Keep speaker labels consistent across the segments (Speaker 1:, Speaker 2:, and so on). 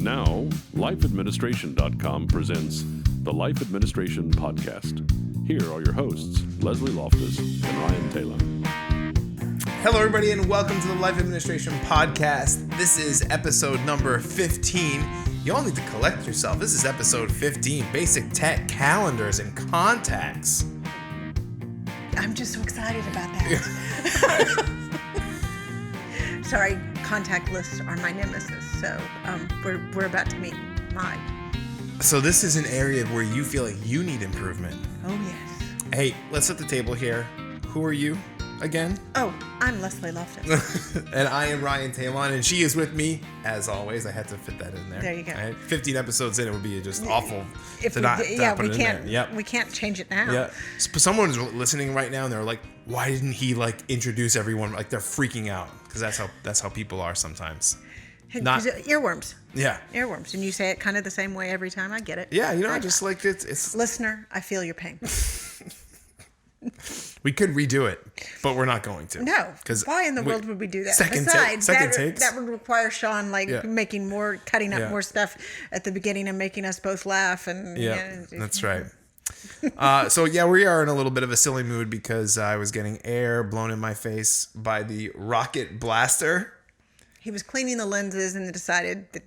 Speaker 1: Now, lifeadministration.com presents the Life Administration Podcast. Here are your hosts, Leslie Loftus and Ryan Taylor.
Speaker 2: Hello, everybody, and welcome to the Life Administration Podcast. This is episode number 15. You all need to collect yourself. This is episode 15, Basic Tech Calendars and Contacts.
Speaker 3: I'm just so excited about that. Sorry, contact lists are my nemesis, so we're about to meet mine.
Speaker 2: So this is an area where you feel like you need improvement.
Speaker 3: Oh, yes.
Speaker 2: Hey, let's set the table here. Who are you again?
Speaker 3: Oh, I'm Leslie Loftus.
Speaker 2: And I am Ryan Taylor, and she is with me, as always. I had to fit that in there.
Speaker 3: There you go.
Speaker 2: Right? 15 episodes in, it would be just awful
Speaker 3: If
Speaker 2: to
Speaker 3: we,
Speaker 2: not
Speaker 3: yeah,
Speaker 2: put
Speaker 3: we
Speaker 2: it in
Speaker 3: can't.
Speaker 2: there. Yep.
Speaker 3: We can't change it now.
Speaker 2: Yeah. Someone's listening right now, and they're like, "Why didn't he introduce everyone?" Like they're freaking out because that's how people are sometimes. Not
Speaker 3: earworms.
Speaker 2: Yeah.
Speaker 3: Earworms, and you say it kind of the same way every time. I get it.
Speaker 2: Yeah, I just like it's.
Speaker 3: Listener, I feel your pain.
Speaker 2: We could redo it, but we're not going to.
Speaker 3: No, because why in the world would we do that? Besides, that would require Sean making more, cutting up more stuff at the beginning and making us both laugh. And
Speaker 2: that's right. So we are in a little bit of a silly mood because I was getting air blown in my face by the rocket blaster.
Speaker 3: He was cleaning the lenses and decided that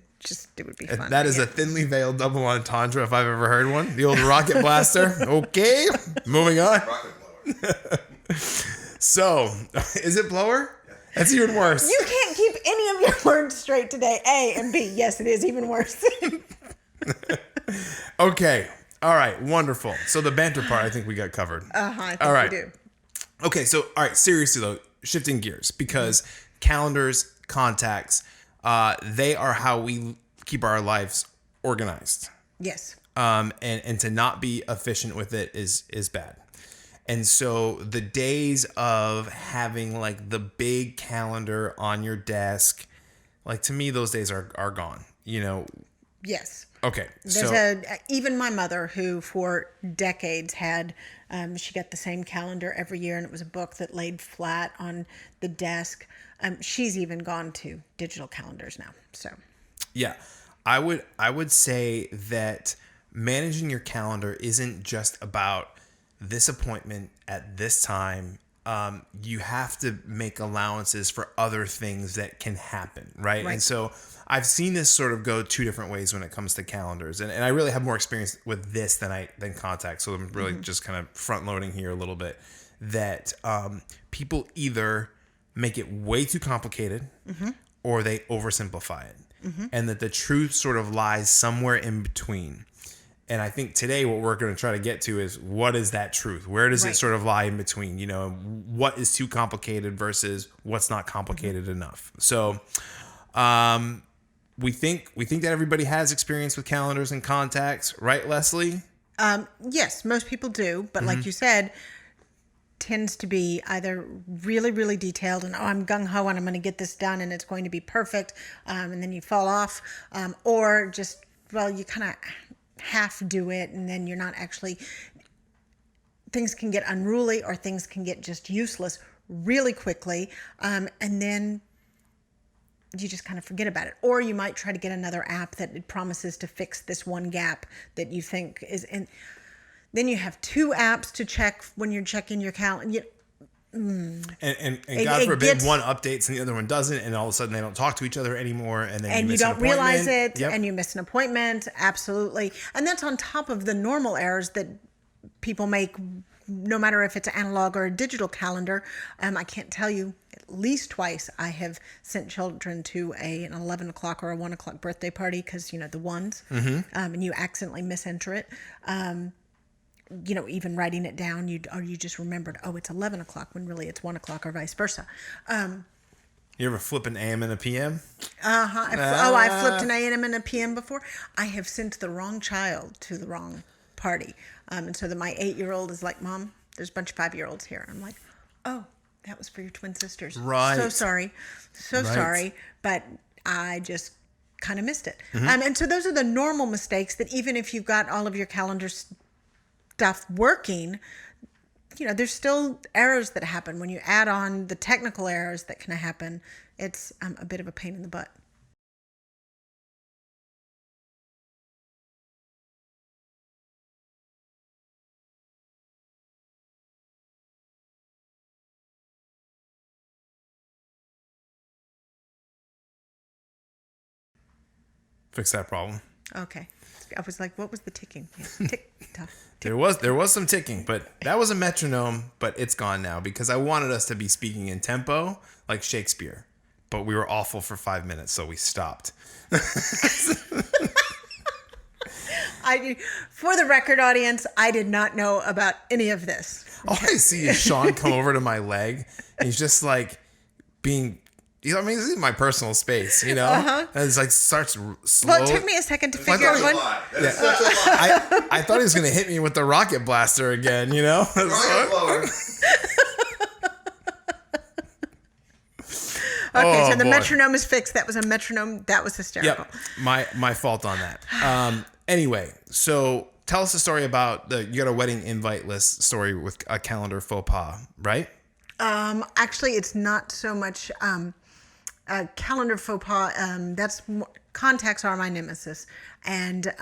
Speaker 3: it would be fun.
Speaker 2: That is a thinly veiled double entendre if I've ever heard one. The old rocket blaster. Okay, moving on.
Speaker 4: Rocket blower.
Speaker 2: So, is it blower? That's even worse.
Speaker 3: You can't keep any of your words straight today. A and B. Yes, it is even worse.
Speaker 2: Okay. All right. Wonderful. So the banter part, I think we got covered.
Speaker 3: I think we do.
Speaker 2: Okay. So, all right. Seriously though, shifting gears because calendars, contacts, they are how we keep our lives organized.
Speaker 3: Yes.
Speaker 2: And to not be efficient with it is bad. And so the days of having the big calendar on your desk, to me, those days are gone,
Speaker 3: Yes.
Speaker 2: Okay.
Speaker 3: There's even my mother, who for decades had, she got the same calendar every year, and it was a book that laid flat on the desk. She's even gone to digital calendars now. So. Yeah,
Speaker 2: I would say that managing your calendar isn't just about this appointment at this time. You have to make allowances for other things that can happen, right? And so I've seen this sort of go two different ways when it comes to calendars, and I really have more experience with this than contacts. So I'm really just kind of front loading here a little bit. That people either make it way too complicated, or they oversimplify it, and that the truth sort of lies somewhere in between. And I think today what we're going to try to get to is, what is that truth? Where does it sort of lie in between? What is too complicated versus what's not complicated enough? So we think that everybody has experience with calendars and contacts, right, Leslie?
Speaker 3: Yes, most people do. But like you said, tends to be either really, really detailed and, I'm gung-ho and I'm going to get this done and it's going to be perfect. And then you fall off. Or just, you kind of half do it, and then you're not actually, things can get unruly or things can get just useless really quickly, and then you just kind of forget about it. Or you might try to get another app that promises to fix this one gap that you think is in. Then you have two apps to check when you're checking your calendar.
Speaker 2: And God forbid one updates and the other one doesn't, and all of a sudden they don't talk to each other anymore, and then you don't realize
Speaker 3: it, and you miss an appointment. Absolutely. And that's on top of the normal errors that people make, no matter if it's analog or a digital calendar. I can't tell you, at least twice I have sent children to an 11 o'clock or a 1 o'clock birthday party because the ones, and you accidentally misenter it. Even writing it down, you just remembered, it's 11 o'clock when really it's 1 o'clock, or vice versa.
Speaker 2: You ever flip an AM and a PM?
Speaker 3: I flipped an AM and a PM before. I have sent the wrong child to the wrong party. And so my 8-year-old is like, Mom, there's a bunch of 5-year-olds here. I'm like, oh, that was for your twin sisters.
Speaker 2: Right.
Speaker 3: So sorry. Sorry. But I just kind of missed it. And so those are the normal mistakes that even if you've got all of your calendars stuff working, there's still errors that happen. When you add on the technical errors that can happen, it's a bit of a pain in the butt.
Speaker 2: fix that problem.
Speaker 3: Okay. I was like, what was the ticking? Yeah. Tick, tock.
Speaker 2: There was some ticking, but that was a metronome, but it's gone now because I wanted us to be speaking in tempo like Shakespeare. But we were awful for 5 minutes, so we stopped.
Speaker 3: For the record, audience, I did not know about any of this.
Speaker 2: All I see is Sean come over to my leg, and he's just like being, I mean, this is my personal space, And it's like starts slow.
Speaker 3: Well, it took me a second to figure out what.
Speaker 4: That is such a lie.
Speaker 2: I thought he was going to hit me with the rocket blaster again,
Speaker 4: Rocket blower.
Speaker 3: Okay,
Speaker 2: Oh,
Speaker 3: so the
Speaker 2: boy.
Speaker 3: metronome is fixed. That was a metronome. That was hysterical.
Speaker 2: Yep, my fault on that. Anyway, so tell us a story about you got a wedding invite list story with a calendar faux pas, right?
Speaker 3: Actually, it's not so much a calendar faux pas. Contacts are my nemesis, and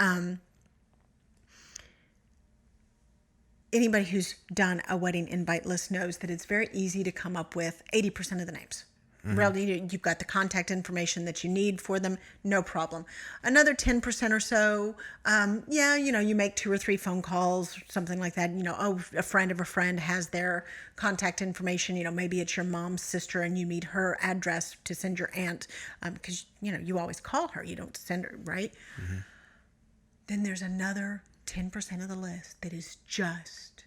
Speaker 3: anybody who's done a wedding invite list knows that it's very easy to come up with 80% of the names. Really, you've got the contact information that you need for them, no problem. Another 10% or so, you make 2 or 3 phone calls, something like that. A friend of a friend has their contact information. Maybe it's your mom's sister and you need her address to send your aunt because, you always call her. You don't send her, right? Mm-hmm. Then there's another 10% of the list that is just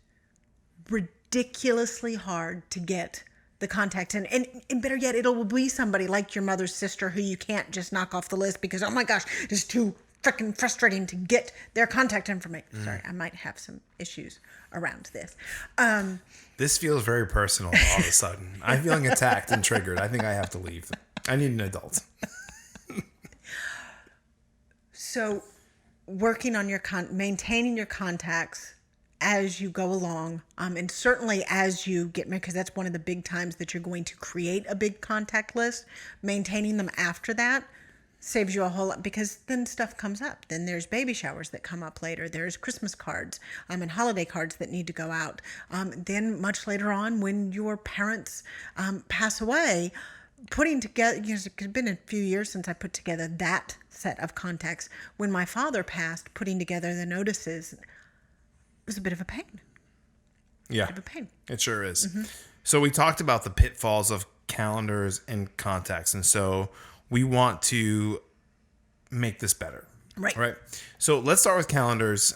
Speaker 3: ridiculously hard to get the contact and better yet, it'll be somebody like your mother's sister who you can't just knock off the list because, oh my gosh, it's too freaking frustrating to get their contact information. Sorry, I might have some issues around this.
Speaker 2: This feels very personal all of a sudden. I'm feeling attacked and triggered. I think I have to leave. I need an adult.
Speaker 3: So working on maintaining your contacts as you go along, and certainly as you get married, because that's one of the big times that you're going to create a big contact list. Maintaining them after that saves you a whole lot because then stuff comes up. Then there's baby showers that come up later. There's Christmas cards and holiday cards that need to go out. Then much later on, when your parents pass away, putting together, it's been a few years since I put together that set of contacts. When my father passed, putting together the notices was a bit of a pain.
Speaker 2: Yeah,
Speaker 3: bit of a pain.
Speaker 2: It sure is. Mm-hmm. So we talked about the pitfalls of calendars and contacts, and so we want to make this better. Right. So let's start with calendars.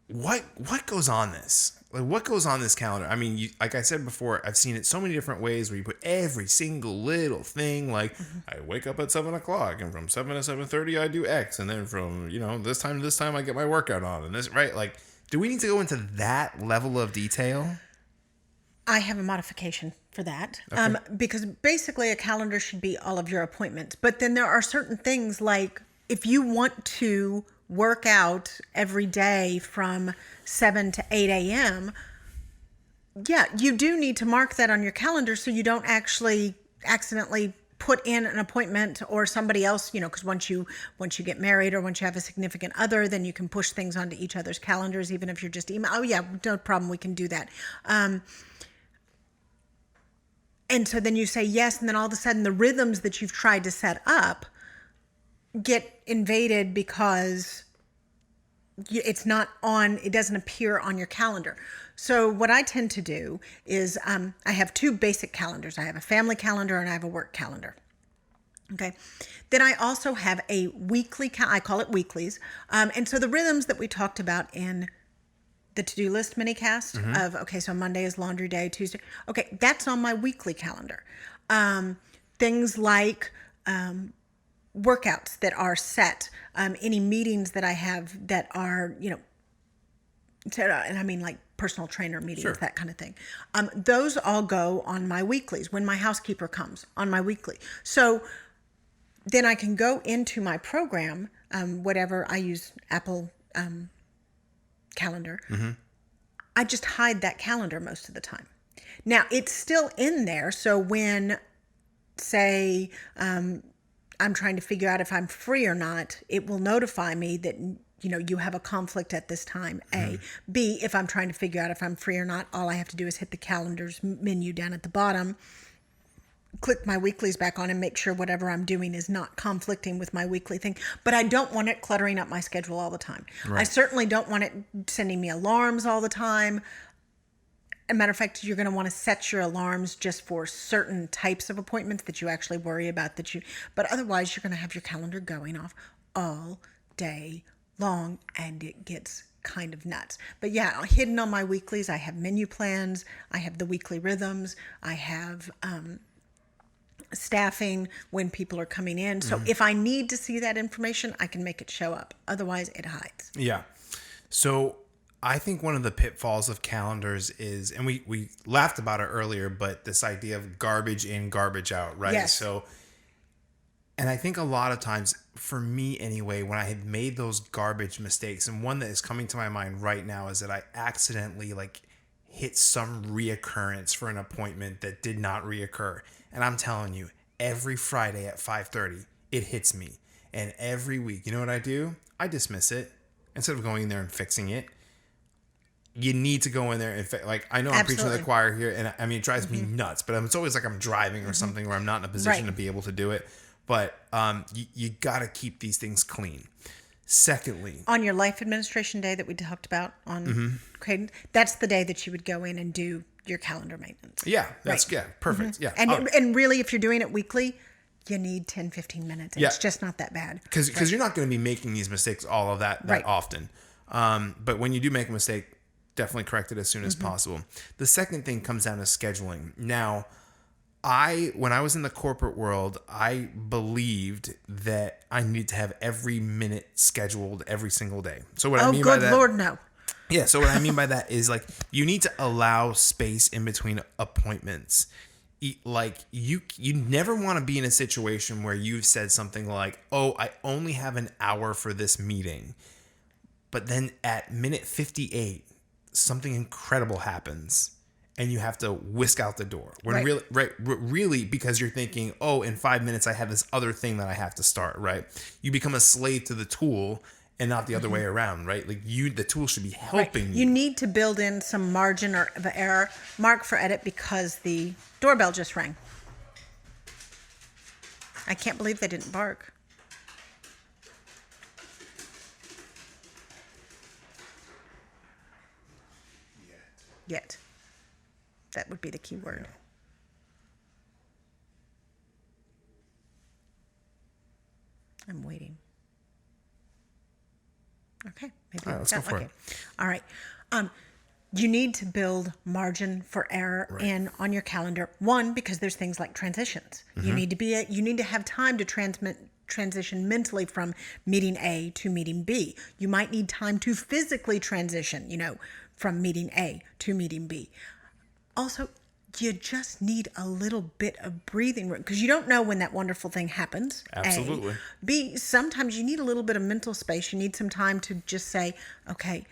Speaker 2: What goes on this? Like, what goes on this calendar? I mean, like I said before, I've seen it so many different ways where you put every single little thing. Like, I wake up at 7:00, and from 7 to 7:30 I do X, and then from this time to this time I get my workout on, and this right. Like, do we need to go into that level of detail?
Speaker 3: I have a modification for that,
Speaker 2: Okay.
Speaker 3: Because basically a calendar should be all of your appointments. But then there are certain things like if you want to work out every day from 7 to 8 a.m., yeah, you do need to mark that on your calendar so you don't actually accidentally put in an appointment or somebody else, because once you get married or once you have a significant other, then you can push things onto each other's calendars, even if you're just email. Oh yeah, no problem, we can do that. And so then you say yes, and then all of a sudden the rhythms that you've tried to set up get invaded because it's not on, it doesn't appear on your calendar. So what I tend to do is I have 2 basic calendars. I have a family calendar and I have a work calendar. Okay. Then I also have a weekly, I call it weeklies. And so the rhythms that we talked about in the to-do list minicast of, okay, so Monday is laundry day, Tuesday. Okay, that's on my weekly calendar. Things like workouts that are set, any meetings that I have that are, and I mean like personal trainer meetings,
Speaker 2: Sure.
Speaker 3: that kind of thing. Those all go on my weeklies when my housekeeper comes on my weekly. So then I can go into my program, whatever I use, Apple calendar.
Speaker 2: Mm-hmm.
Speaker 3: I just hide that calendar most of the time. Now it's still in there. So when, say, I'm trying to figure out if I'm free or not, it will notify me that, you have a conflict at this time, A.
Speaker 2: Mm-hmm.
Speaker 3: B, if I'm trying to figure out if I'm free or not, all I have to do is hit the calendars menu down at the bottom, click my weeklies back on and make sure whatever I'm doing is not conflicting with my weekly thing. But I don't want it cluttering up my schedule all the time. I certainly don't want it sending me alarms all the time. As a matter of fact, you're going to want to set your alarms just for certain types of appointments that you actually worry about but otherwise you're going to have your calendar going off all day long, and it gets kind of nuts. But yeah, hidden on my weeklies, I have menu plans, I have the weekly rhythms, I have staffing when people are coming in. So if I need to see that information, I can make it show up. Otherwise, it hides.
Speaker 2: Yeah. So I think one of the pitfalls of calendars is, and we laughed about it earlier, but this idea of garbage in, garbage out, right?
Speaker 3: Yes.
Speaker 2: So, and I think a lot of times, for me anyway, when I had made those garbage mistakes, and one that is coming to my mind right now is that I accidentally hit some reoccurrence for an appointment that did not reoccur. And I'm telling you, every Friday at 5:30, it hits me. And every week, you know what I do? I dismiss it instead of going in there and fixing it. You need to go in there and I know I'm preaching to the choir here, and I mean it drives me nuts, but it's always like I'm driving or something where I'm not in a position to be able to do it. But you got to keep these things clean. Secondly,
Speaker 3: on your life administration day that we talked about on Creighton, that's the day that you would go in and do your calendar maintenance.
Speaker 2: Yeah, that's perfect. Yeah,
Speaker 3: and really, if you're doing it weekly, you need 10, 15 minutes. It's just not that bad.
Speaker 2: Because you're not going to be making these mistakes all of that often. But when you do make a mistake, definitely correct it as soon as possible. The second thing comes down to scheduling. Now, when I was in the corporate world, I believed that I needed to have every minute scheduled every single day. So what I mean by that,
Speaker 3: Lord, no.
Speaker 2: Yeah, so what I mean by that is you need to allow space in between appointments. You never want to be in a situation where you've said something like, "Oh, I only have an hour for this meeting," but then at minute 58, something incredible happens, and you have to whisk out the door. Really, because you're thinking, "Oh, in 5 minutes I have this other thing that I have to start." Right? You become a slave to the tool, and not the other way around, right? The tool should be helping you.
Speaker 3: You need to build in some margin of error. Mark for edit because the doorbell just rang. I can't believe they didn't bark. Yet. That would be the key word. I'm waiting. Okay. Maybe
Speaker 2: all right, let's go for it.
Speaker 3: All right. You need to build margin for error in on your calendar. One, because there's things like transitions. You need to have time to transition mentally from meeting A to meeting B. You might need time to physically transition, from meeting A to meeting B. Also, you just need a little bit of breathing room because you don't know when that wonderful thing happens.
Speaker 2: Absolutely.
Speaker 3: B, sometimes you need a little bit of mental space. You need some time to just say, okay,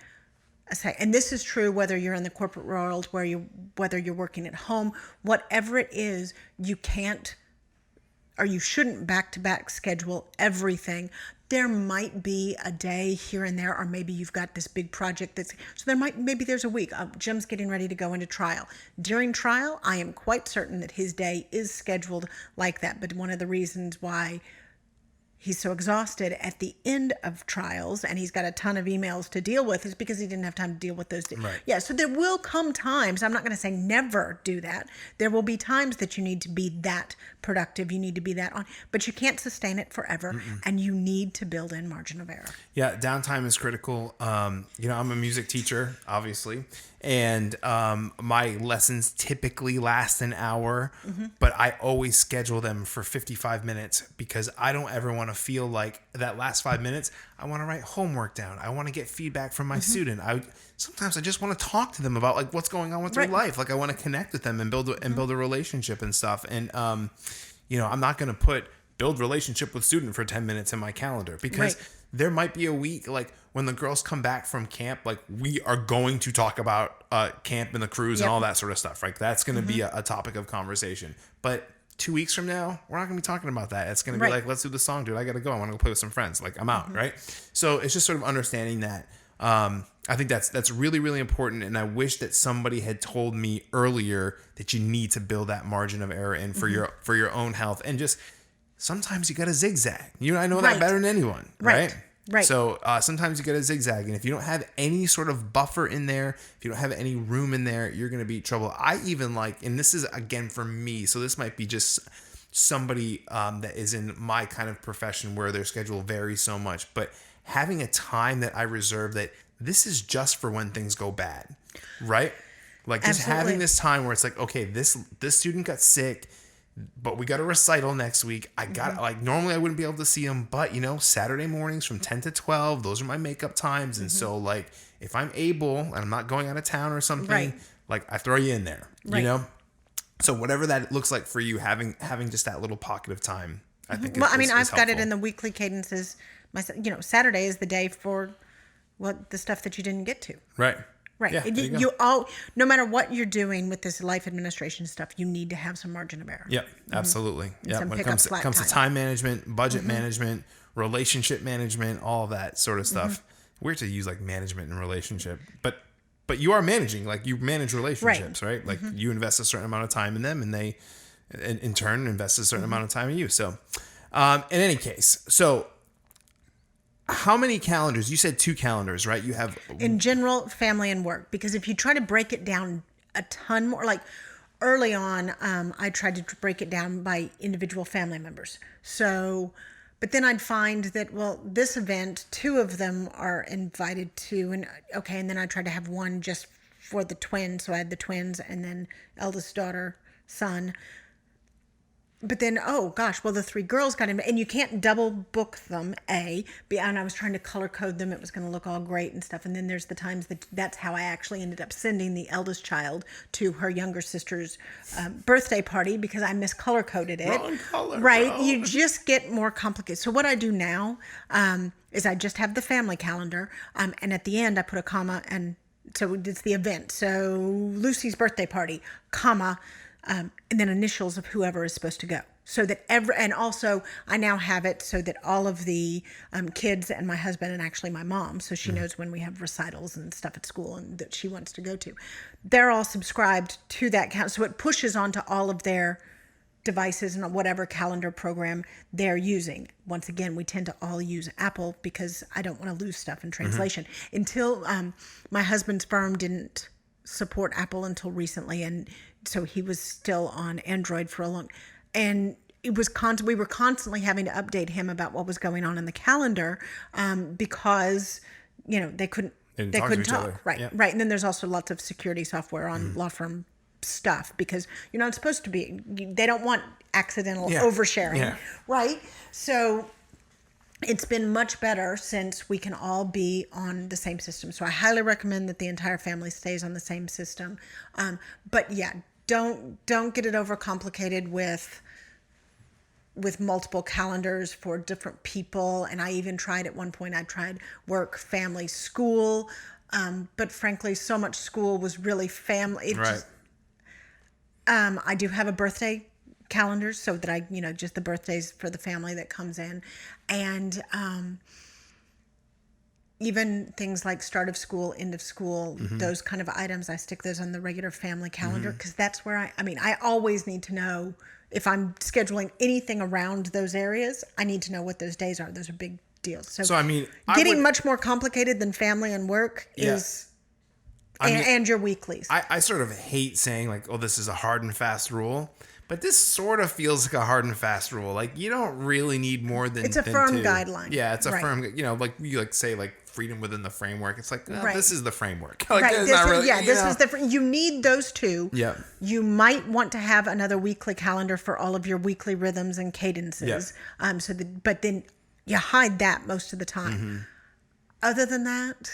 Speaker 3: and this is true whether you're in the corporate world, whether you're working at home, whatever it is, you can't or you shouldn't back-to-back schedule everything. There might be a day here and there, or maybe you've got this big project maybe there's a week. Jim's getting ready to go into trial. During trial, I am quite certain that his day is scheduled like that. But one of the reasons why he's so exhausted at the end of trials and he's got a ton of emails to deal with is because he didn't have time to deal with those.
Speaker 2: Right.
Speaker 3: Yeah, so there will come times, I'm not going to say never do that. There will be times that you need to be that productive. You need to be that on, but you can't sustain it forever. And you need to build in margin of error.
Speaker 2: Yeah, downtime is critical. I'm a music teacher, obviously, and my lessons typically last an hour, but I always schedule them for 55 minutes because I don't ever want to feel like that last 5 minutes, I want to write homework down. I want to get feedback from my student. Sometimes I just want to talk to them about what's going on with their life. I want to connect with them and build a relationship and stuff. And I'm not going to build relationship with student for 10 minutes in my calendar because there might be a week when the girls come back from camp, we are going to talk about camp and the cruise and all that sort of stuff. Right? That's going to be a topic of conversation. But 2 weeks from now, we're not going to be talking about that. It's going to be let's do the song, dude. I got to go. I want to go play with some friends. I'm out. Right. So it's just sort of understanding that. I think that's really, really important. And I wish that somebody had told me earlier that you need to build that margin of error in for your own health. And just sometimes you got to zigzag. I know that better than anyone. Right. So sometimes you got to zigzag. And if you don't have any sort of buffer in there, if you don't have any room in there, you're going to be in trouble. I even and this is again for me, so this might be just somebody that is in my kind of profession where their schedule varies so much, but having a time that I reserve that this is just for when things go bad, right? Like just having this time where it's like, okay, this student got sick, but we got a recital next week. I got normally I wouldn't be able to see them, but Saturday mornings from 10 to 12, those are my makeup times. And so if I'm able and I'm not going out of town or something, I throw you in there, So whatever that looks like for you, having just that little pocket of time, I think.
Speaker 3: Well, I've got it in the weekly cadences. Saturday is the day for the stuff that you didn't get to.
Speaker 2: Right.
Speaker 3: Yeah, you all, no matter what you're doing with this life administration stuff, you need to have some margin of error.
Speaker 2: Yep, absolutely. Yeah, when it comes to time management, budget management, relationship management, all of that sort of stuff. Weird to use management and relationship, but you are managing, you manage relationships, right? You invest a certain amount of time in them, and they, in turn, invest a certain amount of time in you. So, in any case, how many calendars? You said 2 calendars, right? You have
Speaker 3: in general, family and work. Because if you try to break it down a ton more, early on, I tried to break it down by individual family members. So, but then I'd find that this event, 2 of them are invited to, and then I tried to have one just for the twins. So I had the twins, and then eldest daughter, son. But then, the 3 girls got in, and you can't double book them, and I was trying to color code them. It was going to look all great and stuff. And then there's the times that's how I actually ended up sending the eldest child to her younger sister's birthday party because I miscolor coded it.
Speaker 2: Wrong color,
Speaker 3: right?
Speaker 2: bro.
Speaker 3: You just get more complicated. So what I do now is I just have the family calendar, and at the end I put a comma, and so it's the event. So Lucy's birthday party, comma, and then initials of whoever is supposed to go. So that and also I now have it so that all of the kids and my husband and actually my mom, so she knows when we have recitals and stuff at school and that she wants to go to, they're all subscribed to that count. So it pushes onto all of their devices and whatever calendar program they're using. Once again, we tend to all use Apple because I don't want to lose stuff in translation. Until my husband's firm didn't support Apple until recently, and so he was still on Android for a long, and it was we were constantly having to update him about what was going on in the calendar because they couldn't talk. Right. And then there's also lots of security software on law firm stuff because you're not supposed to be. They don't want accidental oversharing, right? So it's been much better since we can all be on the same system. So I highly recommend that the entire family stays on the same system. But don't get it overcomplicated with multiple calendars for different people. And I even tried at one point, I tried work, family, school. But frankly, so much school was really family. I do have a birthday calendar so that I, just the birthdays for the family that comes in. And even things like start of school, end of school, those kind of items, I stick those on the regular family calendar because that's where I always need to know if I'm scheduling anything around those areas, I need to know what those days are. Those are big deals. So getting much more complicated than family and work is, and your weeklies.
Speaker 2: I sort of hate saying this is a hard and fast rule. But this sort of feels like a hard and fast rule. You don't really need more than
Speaker 3: it's a firm
Speaker 2: 2.
Speaker 3: guideline.
Speaker 2: Yeah, it's a firm. You say freedom within the framework. It's this is the framework.
Speaker 3: This is the. You need those 2.
Speaker 2: Yeah.
Speaker 3: You might want to have another weekly calendar for all of your weekly rhythms and cadences. Yeah. But then you hide that most of the time. Other than that.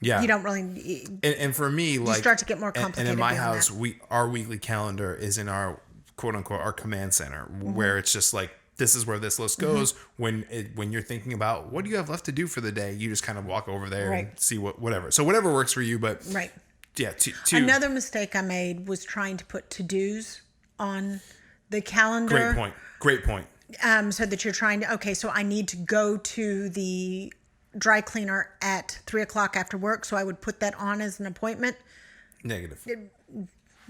Speaker 2: Yeah,
Speaker 3: you don't really.
Speaker 2: And for me,
Speaker 3: you start to get more complicated.
Speaker 2: And in my house, our weekly calendar is in our quote unquote our command center, where it's just this is where this list goes. When you're thinking about what do you have left to do for the day, you just kind of walk over there and see whatever. So whatever works for you, but yeah.
Speaker 3: Another mistake I made was trying to put to-dos on the calendar.
Speaker 2: Great point.
Speaker 3: So that you're trying to so I need to go to the dry cleaner at 3:00 after work, so I would put that on as an appointment.
Speaker 2: Negative.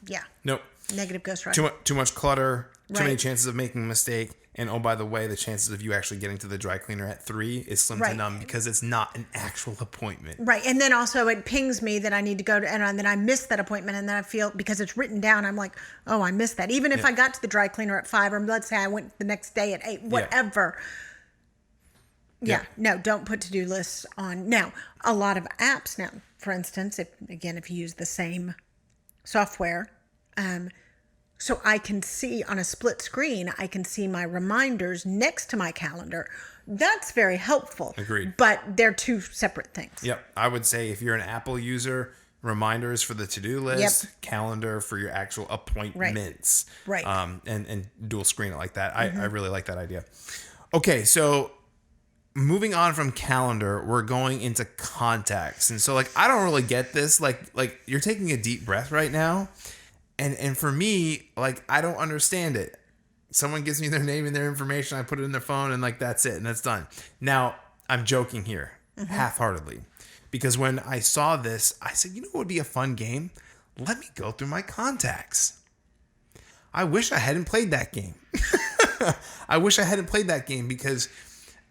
Speaker 3: Yeah.
Speaker 2: Nope.
Speaker 3: Negative Ghost Rider.
Speaker 2: Too much clutter. Too many
Speaker 3: Right.
Speaker 2: chances of making a mistake. And oh, by the way, the chances of you actually getting to the dry cleaner at 3 is slim to
Speaker 3: Right.
Speaker 2: none because it's not an actual appointment.
Speaker 3: Right. And then also it pings me that I need to go to, and then I miss that appointment. And then I feel, because it's written down, I'm like, oh, I missed that. Even if I got to the dry cleaner at 5, or let's say I went the next day at 8, whatever. Yeah. No, don't put to-do lists on. Now, a lot of apps now, for instance, if you use the same software, so I can see on a split screen, I can see my reminders next to my calendar. That's very helpful.
Speaker 2: Agreed.
Speaker 3: But they're two separate things.
Speaker 2: Yep. I would say if you're an Apple user, reminders for the to-do list, calendar for your actual appointments.
Speaker 3: Right.
Speaker 2: And dual screen it like that. I really like that idea. Okay, so moving on from calendar, we're going into contacts. And so like I don't really get this. Like you're taking a deep breath right now. And for me, like I don't understand it. Someone gives me their name and their information, I put it in their phone, and like that's it, and that's done. Now, I'm joking here, half-heartedly. Because when I saw this, I said, you know what would be a fun game? Let me go through my contacts. I wish I hadn't played that game. I wish I hadn't played that game because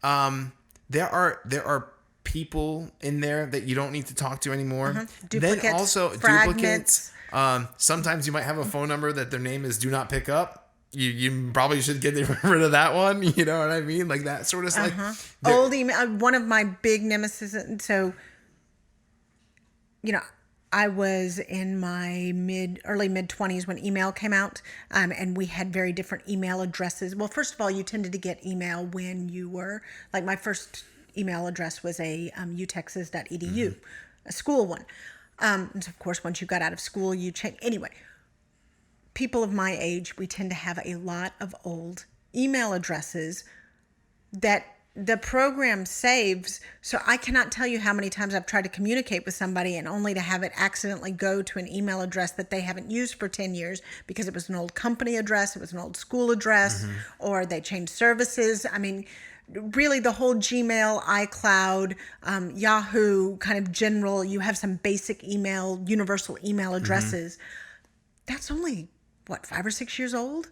Speaker 2: there are people in there that you don't need to talk to anymore.
Speaker 3: Duplicates,
Speaker 2: Then also
Speaker 3: fragments.
Speaker 2: duplicates. Sometimes you might have a phone number that their name is do not pick up. You probably should get rid of that one. You know what I mean? Like that sort of stuff.
Speaker 3: Old email. One of my big nemesis. So, I was in my early mid 20s when email came out, and we had very different email addresses. Well, first of all, you tended to get email when you were like my first email address was a utexas.edu, a school one. And so of course, once you got out of school, you change. Anyway, people of my age, we tend to have a lot of old email addresses that the program saves. So I cannot tell you how many times I've tried to communicate with somebody and only to have it accidentally go to an email address that they haven't used for 10 years because it was an old company address, it was an old school address, or they changed services. I mean, really the whole Gmail, iCloud, Yahoo kind of general, you have some basic email, universal email addresses. That's only, 5 or 6 years old?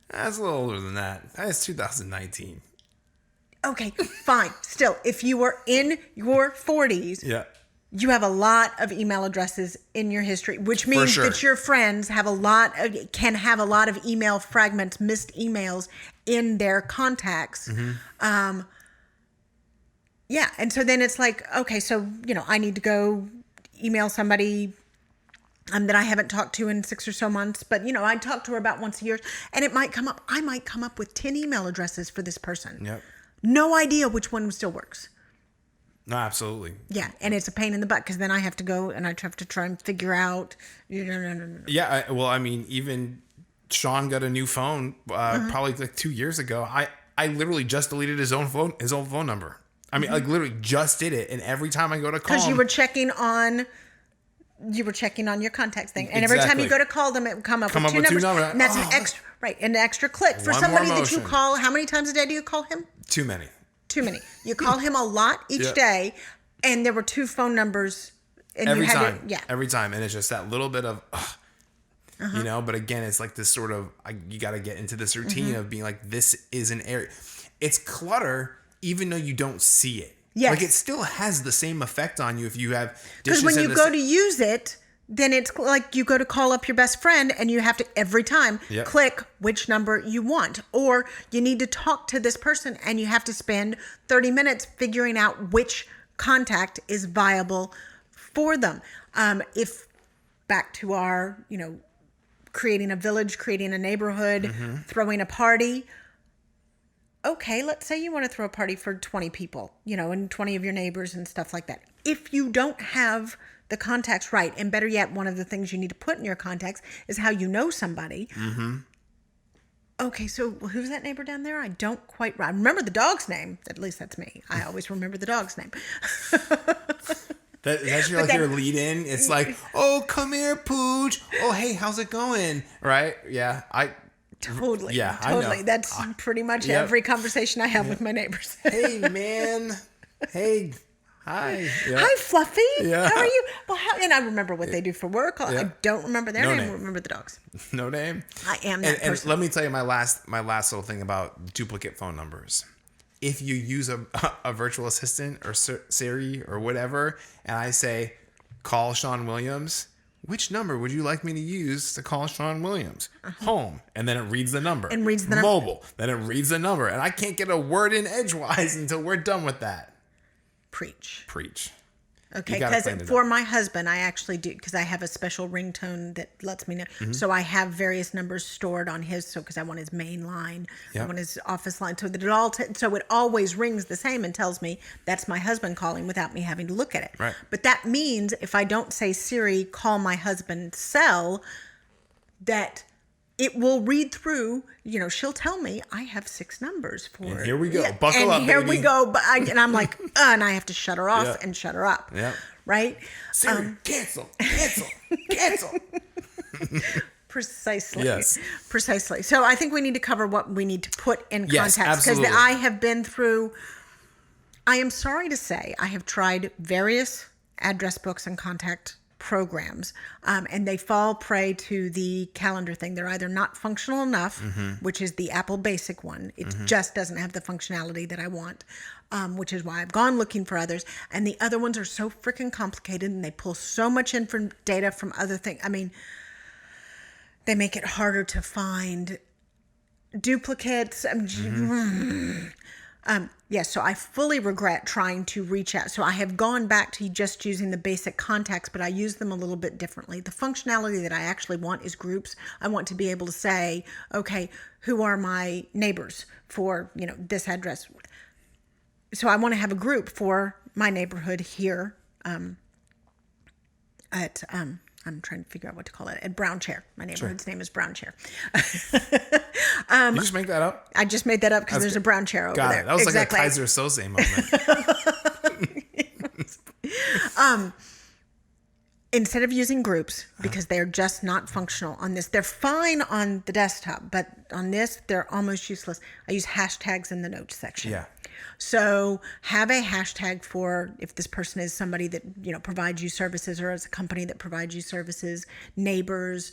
Speaker 2: That's a little older than that. That's 2019.
Speaker 3: Okay, fine. Still, if you were in your 40s, you have a lot of email addresses in your history, which means that your friends can have a lot of email fragments, missed emails in their contacts. And so then it's like, okay, so, I need to go email somebody that I haven't talked to in 6 or so months, but I talk to her about once a year, and it might come up. I might come up with 10 email addresses for this person.
Speaker 2: Yep.
Speaker 3: No idea which one still works.
Speaker 2: No, absolutely.
Speaker 3: Yeah, and it's a pain in the butt because then I have to go and I have to try and figure out.
Speaker 2: Yeah, well, I mean, even Sean got a new phone probably like 2 years ago. I literally just deleted his own phone number. I mean, like literally just did it, and every time I go to call,
Speaker 3: because you were checking on your contacts thing, and every time you go to call them, it would come up with two numbers, and that's an extra, an extra click for somebody that you call. How many times a day do you call him?
Speaker 2: Too many.
Speaker 3: You call him a lot each day, and there were 2 phone numbers. And
Speaker 2: every
Speaker 3: you had
Speaker 2: time.
Speaker 3: To,
Speaker 2: every time, and it's just that little bit of, But again, it's like this sort of you got to get into this routine of being like, this is an area. It's clutter, even though you don't see it.
Speaker 3: Yes.
Speaker 2: Like it still has the same effect on you if you have
Speaker 3: dishes. Because when you go to use it, then it's like you go to call up your best friend and you have to every time click which number you want. Or you need to talk to this person and you have to spend 30 minutes figuring out which contact is viable for them. If back to our, creating a village, creating a neighborhood, throwing a party. Okay, let's say you want to throw a party for 20 people, and 20 of your neighbors and stuff like that. If you don't have the contacts right, and better yet, one of the things you need to put in your contacts is how you know somebody. Okay, so who's that neighbor down there? I don't quite. I remember the dog's name. At least that's me. I always remember the dog's name.
Speaker 2: That's your lead in. It's like, oh, come here, Pooch. Oh, hey, how's it going? Right? Yeah,
Speaker 3: Totally.
Speaker 2: Yeah,
Speaker 3: totally.
Speaker 2: I know.
Speaker 3: That's pretty much every conversation I have with my neighbors.
Speaker 2: Hey, man. Hey, hi. Yeah.
Speaker 3: Hi, Fluffy.
Speaker 2: Yeah.
Speaker 3: How are you? Well, and I remember what they do for work. I don't remember their name. I remember the dogs.
Speaker 2: No name.
Speaker 3: I am that person.
Speaker 2: And let me tell you my last little thing about duplicate phone numbers. If you use a virtual assistant or Siri or whatever, and I say, call Sean Williams, which number would you like me to use to call Sean Williams? Home. And then it reads the number.
Speaker 3: And reads the number.
Speaker 2: Mobile. Then it reads the number. And I can't get a word in edgewise until we're done with that.
Speaker 3: Preach. Okay,
Speaker 2: You gotta
Speaker 3: because
Speaker 2: clean it
Speaker 3: for
Speaker 2: up.
Speaker 3: my husband, I actually do, because I have a special ringtone that lets me know.
Speaker 2: Mm-hmm.
Speaker 3: So I have various numbers stored on his, so because I want his main line, I
Speaker 2: Yep.
Speaker 3: want his office line, so that it all, so it always rings the same and tells me that's my husband calling without me having to look at it.
Speaker 2: Right.
Speaker 3: But that means if I don't say Siri, call my husband's cell, that it will read through, she'll tell me I have 6 numbers for
Speaker 2: And
Speaker 3: it.
Speaker 2: here we go.
Speaker 3: Yeah,
Speaker 2: Buckle up,
Speaker 3: and here
Speaker 2: baby.
Speaker 3: we go. But and I'm like, and I have to shut her off
Speaker 2: Yeah.
Speaker 3: and shut her up.
Speaker 2: Yeah.
Speaker 3: Right?
Speaker 2: Siri, cancel.
Speaker 3: Precisely.
Speaker 2: Yes.
Speaker 3: Precisely. So I think we need to cover what we need to put in
Speaker 2: Yes,
Speaker 3: context. Because
Speaker 2: absolutely.
Speaker 3: I have been through, I am sorry to say, I have tried various address books and contact programs, and they fall prey to the calendar thing. They're either not functional enough, which is the Apple Basic one. It just doesn't have the functionality that I want, which is why I've gone looking for others. And the other ones are so freaking complicated, and they pull so much data from other things. I mean, they make it harder to find duplicates. Yes, so I fully regret trying to reach out. So I have gone back to just using the basic contacts, but I use them a little bit differently. The functionality that I actually want is groups. I want to be able to say, okay, who are my neighbors for, this address? So I want to have a group for my neighborhood here at I'm trying to figure out what to call it. At Brown Chair. My neighborhood's name is Brown Chair.
Speaker 2: You just make that up?
Speaker 3: I just made that up because there's a Brown Chair over
Speaker 2: Got
Speaker 3: there.
Speaker 2: it. That was
Speaker 3: exactly.
Speaker 2: like a Kaiser Soze moment.
Speaker 3: Instead of using groups, because they're just not functional on this, they're fine on the desktop, but on this, they're almost useless. I use hashtags in the notes section.
Speaker 2: Yeah.
Speaker 3: So have a hashtag for if this person is somebody that, provides you services, or as a company that provides you services, neighbors,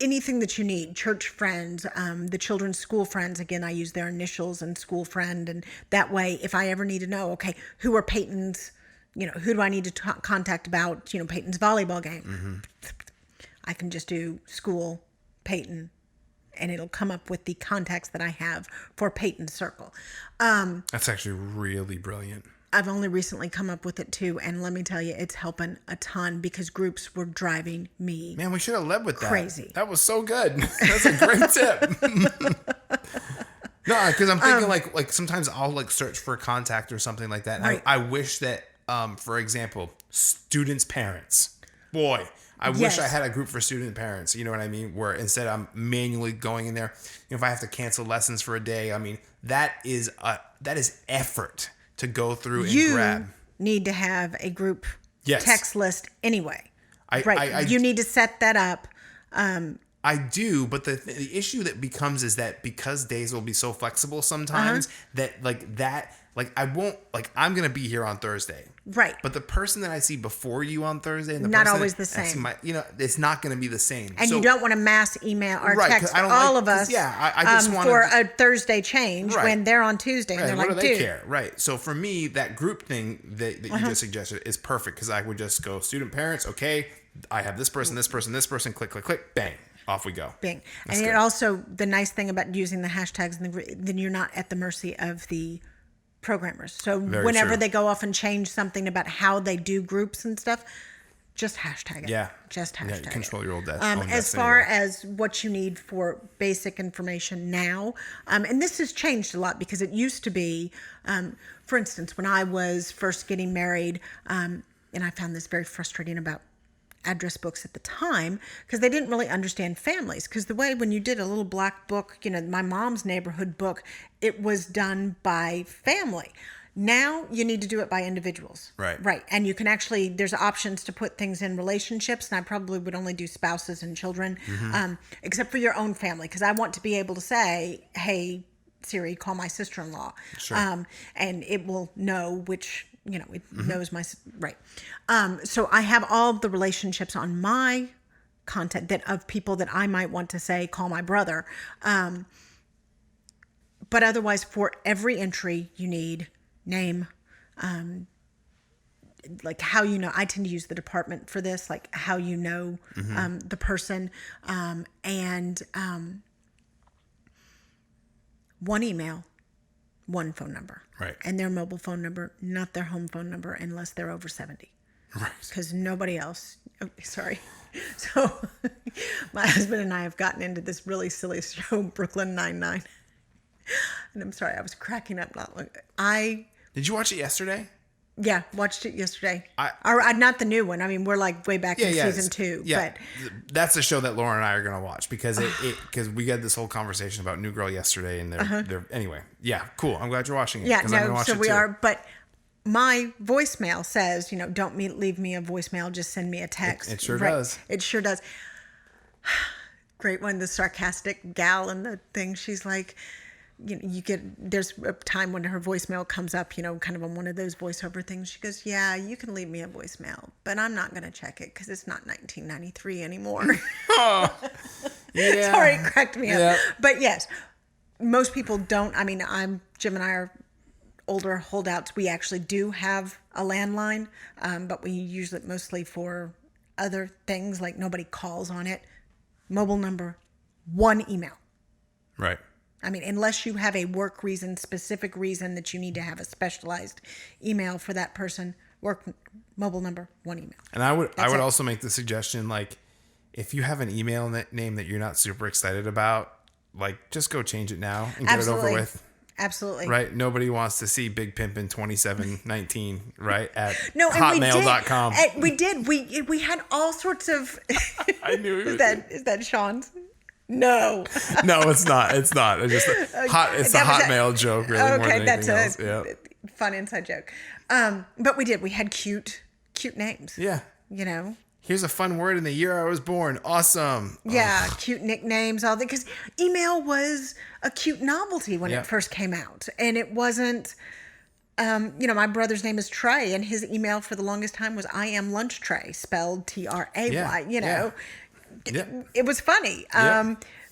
Speaker 3: anything that you need, church friends, the children's school friends. Again, I use their initials and school friend. And that way, if I ever need to know, okay, who are Peyton's, who do I need to contact about, Peyton's volleyball game? I can just do school, Peyton, and it'll come up with the contacts that I have for Peyton's circle.
Speaker 2: That's actually really brilliant.
Speaker 3: I've only recently come up with it too, and let me tell you, it's helping a ton because groups were driving me.
Speaker 2: Man, we should have led with that.
Speaker 3: Crazy.
Speaker 2: That was so good. That's a great tip. No, because I'm thinking like sometimes I'll search for a contact or something like that. And
Speaker 3: Right.
Speaker 2: I wish that, for example, students' parents. Boy, I wish
Speaker 3: Yes.
Speaker 2: I had a group for student parents. You know what I mean? Where instead I'm manually going in there. If I have to cancel lessons for a day, I mean that is effort to go through and
Speaker 3: You
Speaker 2: grab.
Speaker 3: need to have a group
Speaker 2: Yes.
Speaker 3: text list anyway.
Speaker 2: I
Speaker 3: You need to set that up.
Speaker 2: I do, but the issue that becomes is that because days will be so flexible sometimes that I won't I'm gonna be here on Thursday,
Speaker 3: Right.
Speaker 2: But the person that I see before you on Thursday, and the
Speaker 3: Not
Speaker 2: person
Speaker 3: always the
Speaker 2: that I see
Speaker 3: same.
Speaker 2: it's not gonna be the same.
Speaker 3: And
Speaker 2: So-
Speaker 3: you don't want to mass email or
Speaker 2: Right, 'cause
Speaker 3: text
Speaker 2: I don't
Speaker 3: all
Speaker 2: like-
Speaker 3: of us
Speaker 2: 'cause, yeah, I just wanna
Speaker 3: for
Speaker 2: just-
Speaker 3: a Thursday change
Speaker 2: Right.
Speaker 3: when they're on Tuesday. And
Speaker 2: Right,
Speaker 3: they're
Speaker 2: what
Speaker 3: like,
Speaker 2: do they
Speaker 3: dude.
Speaker 2: care? Right. So for me, that group thing that you just suggested is perfect because I would just go student parents. Okay, I have this person, click, click, click, bang, off we go.
Speaker 3: Bing.
Speaker 2: That's
Speaker 3: And
Speaker 2: good.
Speaker 3: it also, the nice thing about using the hashtags, then you're not at the mercy of the programmers. So
Speaker 2: Very
Speaker 3: whenever
Speaker 2: true.
Speaker 3: they go off and change something about how they do groups and stuff, just hashtag it.
Speaker 2: Yeah.
Speaker 3: Just hashtag
Speaker 2: Yeah,
Speaker 3: it.
Speaker 2: you control your own
Speaker 3: As
Speaker 2: destiny
Speaker 3: far
Speaker 2: there.
Speaker 3: as what you need for basic information now, and this has changed a lot because it used to be, for instance, when I was first getting married, and I found this very frustrating about address books at the time because they didn't really understand families, because the way when you did a little black book, my mom's neighborhood book, it was done by family. Now you need to do it by individuals.
Speaker 2: Right.
Speaker 3: And you can actually, there's options to put things in relationships, and I probably would only do spouses and children, except for your own family, because I want to be able to say, hey, Siri, call my sister-in-law.
Speaker 2: Sure.
Speaker 3: And it will know which, it knows right. So I have all the relationships on my content of people that I might want to say, call my brother. But otherwise, for every entry, you need name, like how I tend to use the department for this, like how the person, and one email, one phone number.
Speaker 2: Right.
Speaker 3: And their mobile phone number, not their home phone number, unless they're over 70.
Speaker 2: Right.
Speaker 3: Because nobody else. Oh, sorry. So my husband and I have gotten into this really silly show, Brooklyn Nine-Nine. And I'm sorry, I was cracking up not long.
Speaker 2: Did you watch it yesterday?
Speaker 3: Yeah, watched it yesterday. Not the new one. I mean, we're like way back in season 2.
Speaker 2: Yeah,
Speaker 3: but
Speaker 2: that's the show that Laura and I are going to watch because because we had this whole conversation about New Girl yesterday, and they're anyway. Yeah, cool. I'm glad you're watching it.
Speaker 3: Yeah,
Speaker 2: I'm gonna watch
Speaker 3: so
Speaker 2: it
Speaker 3: we
Speaker 2: too.
Speaker 3: are. But my voicemail says, don't leave me a voicemail. Just send me a text.
Speaker 2: It sure does.
Speaker 3: It sure does. Great one. The sarcastic gal in the thing. She's like, there's a time when her voicemail comes up, kind of on one of those voiceover things. She goes, yeah, you can leave me a voicemail, but I'm not going to check it because it's not 1993 anymore.
Speaker 2: Yeah.
Speaker 3: Sorry, it cracked me up.
Speaker 2: Yep.
Speaker 3: But yes, most people don't. I mean, Jim and I are older holdouts. We actually do have a landline, but we use it mostly for other things, like nobody calls on it. Mobile number, one email.
Speaker 2: Right.
Speaker 3: I mean, unless you have a work reason, specific reason that you need to have a specialized email for that person, work mobile number, one email.
Speaker 2: And I would
Speaker 3: That's it.
Speaker 2: also make the suggestion, like, if you have an email name that you're not super excited about, like, just go change it now and get it over with.
Speaker 3: Absolutely.
Speaker 2: Right? Nobody wants to see Big Pimpin' 2719, right? At
Speaker 3: No,
Speaker 2: hotmail.com.
Speaker 3: We did. We had all sorts of.
Speaker 2: I knew it.
Speaker 3: Is that Sean's? No.
Speaker 2: No, it's not. It's not. It's just it's a Hotmail joke, really, more than anything else. Yeah.
Speaker 3: Fun inside joke. But we did. We had cute names.
Speaker 2: Yeah. Here's a fun word in the year I was born. Awesome.
Speaker 3: Yeah, cute nicknames, all that. Because email was a cute novelty when it first came out. And it wasn't, my brother's name is Trey, and his email for the longest time was I am lunch tray, spelled Tray, It was funny.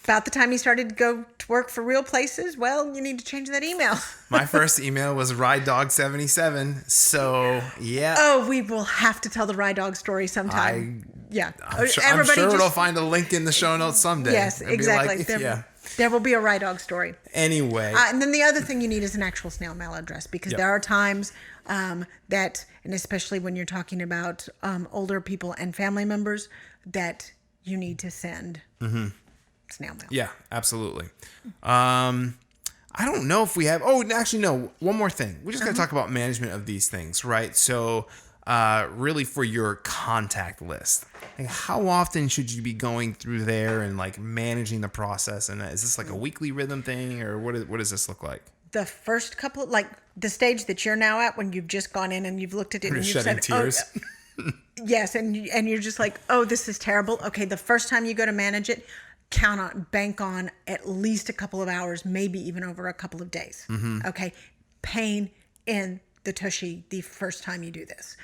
Speaker 3: About the time he started to go to work for real places, well, you need to change that email.
Speaker 2: My first email was RideDog77. So, yeah.
Speaker 3: Oh, we will have to tell the Ride Dog story sometime.
Speaker 2: I'm sure it'll find a link in the show notes someday.
Speaker 3: Yes, exactly. There will be a Ride Dog story.
Speaker 2: Anyway.
Speaker 3: And then the other thing you need is an actual snail mail address, because there are times that, and especially when you're talking about older people and family members, that you need to send snail mail.
Speaker 2: Yeah, absolutely. I don't know if we have. Oh, actually, no. One more thing. We just got to talk about management of these things, right? So, really, for your contact list, like, how often should you be going through there and like managing the process? And is this like a weekly rhythm thing, or what does this look like?
Speaker 3: The first couple, like the stage that you're now at, when you've just gone in and you've looked at it and you've
Speaker 2: shedding
Speaker 3: said,
Speaker 2: tears.
Speaker 3: Oh, yes, and you're just like, oh, this is terrible. Okay, the first time you go to manage it, bank on at least a couple of hours, maybe even over a couple of days. Okay, pain in the tushy the first time you do this,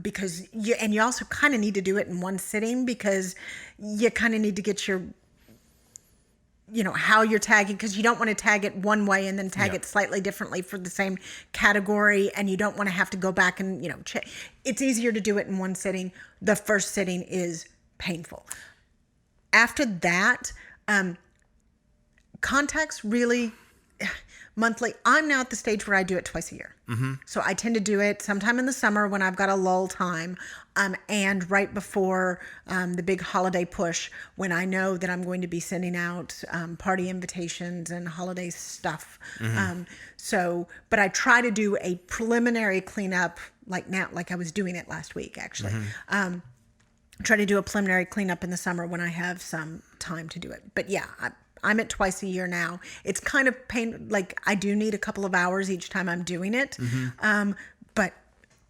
Speaker 3: because you also kind of need to do it in one sitting, because you kind of need to get your, how you're tagging, because you don't want to tag it one way and then tag it slightly differently for the same category, and you don't want to have to go back and check. It's easier to do it in one sitting. The first sitting is painful. After that, contacts really monthly. I'm now at the stage where I do it twice a year. So I tend to do it sometime in the summer when I've got a lull time, and right before the big holiday push, when I know that I'm going to be sending out party invitations and holiday stuff. But I try to do a preliminary cleanup like I was doing it last week, actually. Try to do a preliminary cleanup in the summer when I have some time to do it. But yeah, I'm at twice a year now. It's kind of pain. Like, I do need a couple of hours each time I'm doing it. But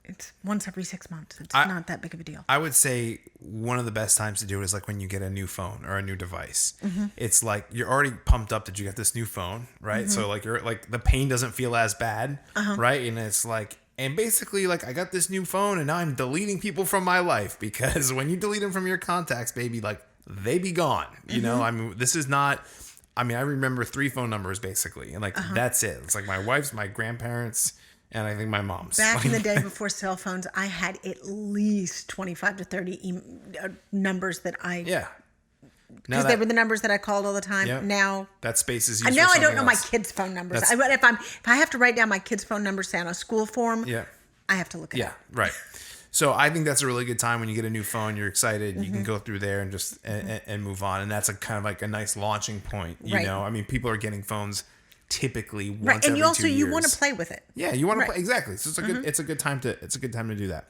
Speaker 3: It's once every 6 months. It's not that big of a deal.
Speaker 2: I would say one of the best times to do it is like when you get a new phone or a new device. It's like you're already pumped up that you got this new phone, right? So like you're like the pain doesn't feel as bad, right? And it's like, and basically like I got this new phone and now I'm deleting people from my life, because when you delete them from your contacts, baby, like they be gone. You know, I mean, this is not. I mean, I remember 3 phone numbers basically, and like that's it. It's like my wife's, my grandparents. And I think my mom's.
Speaker 3: Back in the day before cell phones, I had at least 25 to 30 numbers that I...
Speaker 2: Yeah.
Speaker 3: Because they were the numbers that I called all the time.
Speaker 2: Yep.
Speaker 3: Now...
Speaker 2: That space is used
Speaker 3: now
Speaker 2: for
Speaker 3: I don't know
Speaker 2: else.
Speaker 3: my kids' phone numbers. If I have to write down my kids' phone numbers, say on a school form, I have to look it up.
Speaker 2: Yeah, right. So I think that's a really good time when you get a new phone. You're excited. You can go through there and just and move on. And that's a kind of like a nice launching point. You know, I mean, people are getting phones typically once
Speaker 3: and
Speaker 2: every 2 years.
Speaker 3: you want to play with it.
Speaker 2: Yeah, you want to play exactly. So it's a good time to do that.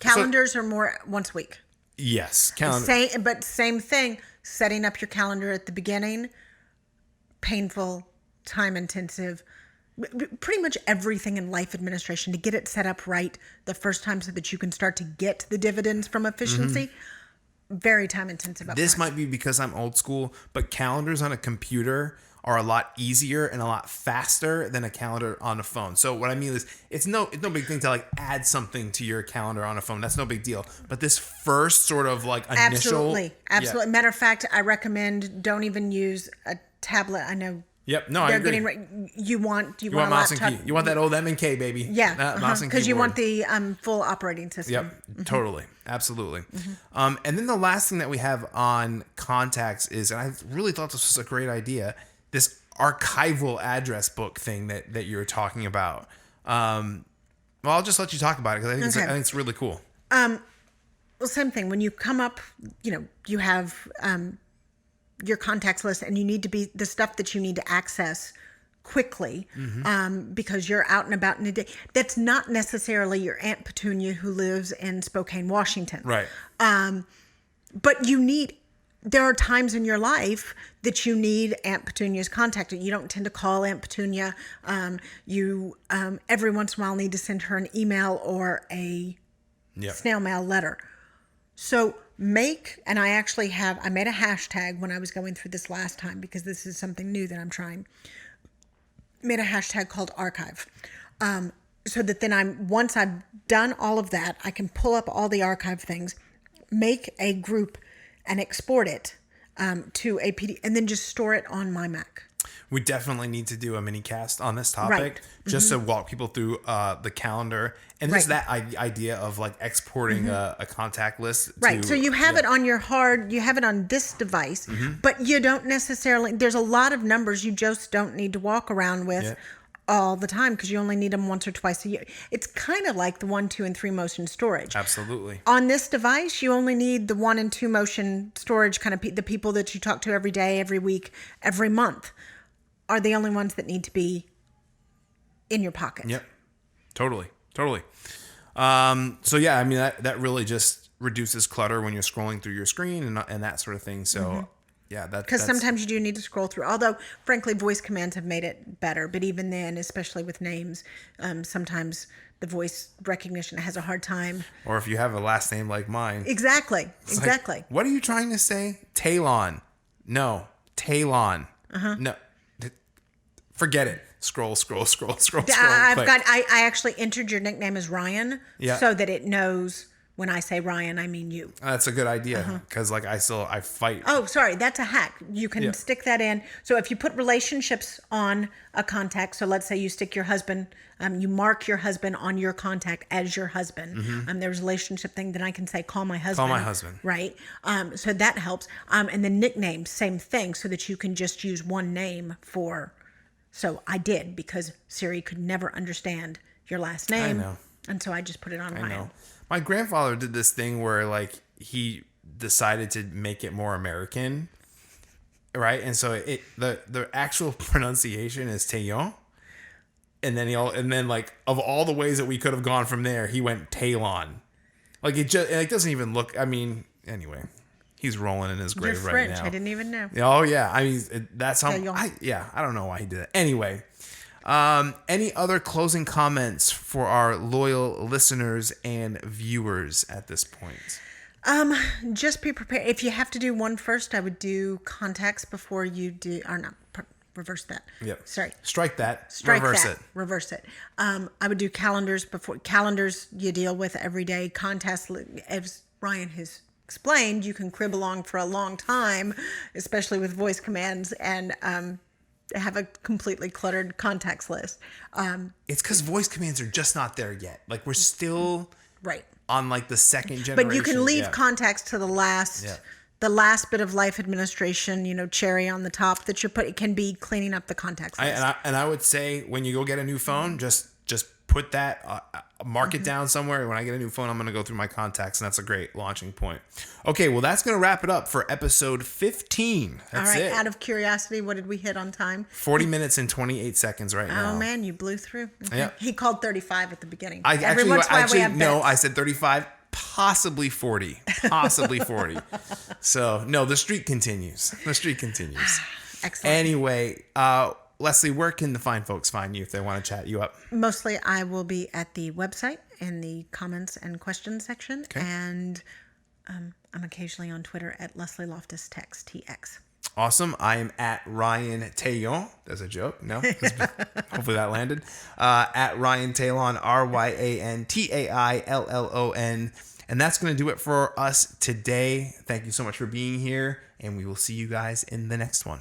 Speaker 3: Calendars are more once a week.
Speaker 2: Yes, calendar.
Speaker 3: But same thing. Setting up your calendar at the beginning, painful, time intensive. Pretty much everything in life administration to get it set up right the first time so that you can start to get the dividends from efficiency. Very time intensive.
Speaker 2: This might be because I'm old school, but calendars on a computer are a lot easier and a lot faster than a calendar on a phone. So what I mean is it's no big thing to like add something to your calendar on a phone. That's no big deal. But this first sort of like initial...
Speaker 3: Absolutely. Matter of fact, I recommend don't even use a tablet. I know.
Speaker 2: Yep. No, I agree.
Speaker 3: You want
Speaker 2: a mouse and key. You want that old M&K, baby.
Speaker 3: Yeah.
Speaker 2: Mouse and
Speaker 3: because you want
Speaker 2: keyboard.
Speaker 3: the full operating system.
Speaker 2: Yep. Totally. Absolutely. And then the last thing that we have on contacts is, and I really thought this was a great idea, this archival address book thing that you're talking about. Well, I'll just let you talk about it because I think it's really cool.
Speaker 3: Well, same thing. When you come up, you have your contacts list, and you need to be the stuff that you need to access quickly because you're out and about in the day. That's not necessarily your Aunt Petunia who lives in Spokane, Washington.
Speaker 2: Right.
Speaker 3: But there are times in your life that you need Aunt Petunia's contact. You don't tend to call Aunt Petunia. You every once in a while need to send her an email or a snail mail letter. So I made a hashtag when I was going through this last time because this is something new that I'm trying. Made a hashtag called archive. So that then once I've done all of that, I can pull up all the archive things, make a group and export it to a PDF, and then just store it on my Mac.
Speaker 2: We definitely need to do a mini cast on this topic, just to walk people through the calendar and just that idea of like exporting a contact list.
Speaker 3: Right. So you have it on you have it on this device, but you don't necessarily, there's a lot of numbers you just don't need to walk around with all the time because you only need them once or twice a year. It's kind of like the 1, 2, and 3 motion storage.
Speaker 2: Absolutely.
Speaker 3: On this device, you only need the 1 and 2 motion storage, kind of the people that you talk to every day, every week, every month are the only ones that need to be in your pocket.
Speaker 2: Yep. Totally. So yeah, I mean that really just reduces clutter when you're scrolling through your screen and that sort of thing. So yeah, because
Speaker 3: sometimes you do need to scroll through. Although, frankly, voice commands have made it better. But even then, especially with names, sometimes the voice recognition has a hard time.
Speaker 2: Or if you have a last name like mine.
Speaker 3: Exactly.
Speaker 2: Like, what are you trying to say? Talon. No. Talon. No. Forget it. Scroll.
Speaker 3: I actually entered your nickname as Ryan so that it knows when I say Ryan, I mean you.
Speaker 2: That's a good idea because like I fight.
Speaker 3: Oh, sorry. That's a hack. You can stick that in. So if you put relationships on a contact, so let's say you stick your husband, you mark your husband on your contact as your husband. There's a relationship thing that I can say, call my husband.
Speaker 2: Call my husband.
Speaker 3: Right. So that helps. And the nickname, same thing, so that you can just use one name for. So I did because Siri could never understand your last name.
Speaker 2: I know.
Speaker 3: And so I just put it on Ryan.
Speaker 2: I know. My grandfather did this thing where like he decided to make it more American, right? And so the actual pronunciation is Taillon. And then like of all the ways that we could have gone from there, he went Talon. Like it doesn't even look. I mean, anyway, he's rolling in his grave
Speaker 3: You're
Speaker 2: right
Speaker 3: French.
Speaker 2: now.
Speaker 3: I didn't even know.
Speaker 2: Oh yeah, I mean that's how. I don't know why he did that. Anyway, Any other closing comments for our loyal listeners and viewers at this point?
Speaker 3: Just be prepared. If you have to do one first, I would do contacts before you do, or not, reverse that.
Speaker 2: Yep.
Speaker 3: Sorry.
Speaker 2: Strike that.
Speaker 3: Strike
Speaker 2: reverse
Speaker 3: that.
Speaker 2: it.
Speaker 3: Reverse it. I would do calendars before. Calendars you deal with every day. Contests, as Ryan has explained, you can crib along for a long time, especially with voice commands, and have a completely cluttered contacts list.
Speaker 2: It's because voice commands are just not there yet. Like, we're still
Speaker 3: Right.
Speaker 2: on like the second generation.
Speaker 3: But you can leave
Speaker 2: Yeah.
Speaker 3: contacts to the last.
Speaker 2: Yeah.
Speaker 3: The last bit of life administration, cherry on the top that you put, it can be cleaning up the contacts list.
Speaker 2: And I would say when you go get a new phone, just put that, mark it down somewhere. When I get a new phone, I'm going to go through my contacts, and that's a great launching point. Okay, well, that's going to wrap it up for episode 15. That's
Speaker 3: All right,
Speaker 2: it.
Speaker 3: out of curiosity, what did we hit on time?
Speaker 2: 40 minutes and 28 seconds right now.
Speaker 3: Oh, man, you blew through. Okay.
Speaker 2: Yeah.
Speaker 3: He called 35 at the beginning.
Speaker 2: I
Speaker 3: Every once in a while we have
Speaker 2: no,
Speaker 3: bets.
Speaker 2: I said 35, possibly 40. Possibly 40. So, no, the streak continues. The streak continues.
Speaker 3: Excellent.
Speaker 2: Anyway, Leslie, where can the fine folks find you if they want to chat you up?
Speaker 3: Mostly I will be at the website in the comments and questions section.
Speaker 2: Okay.
Speaker 3: And I'm occasionally on Twitter at Leslie Loftus Text, TX.
Speaker 2: Awesome. I am at Ryan Taillon. That's a joke. No? Hopefully that landed. At Ryan Taillon, RyanTaillon. And that's going to do it for us today. Thank you so much for being here. And we will see you guys in the next one.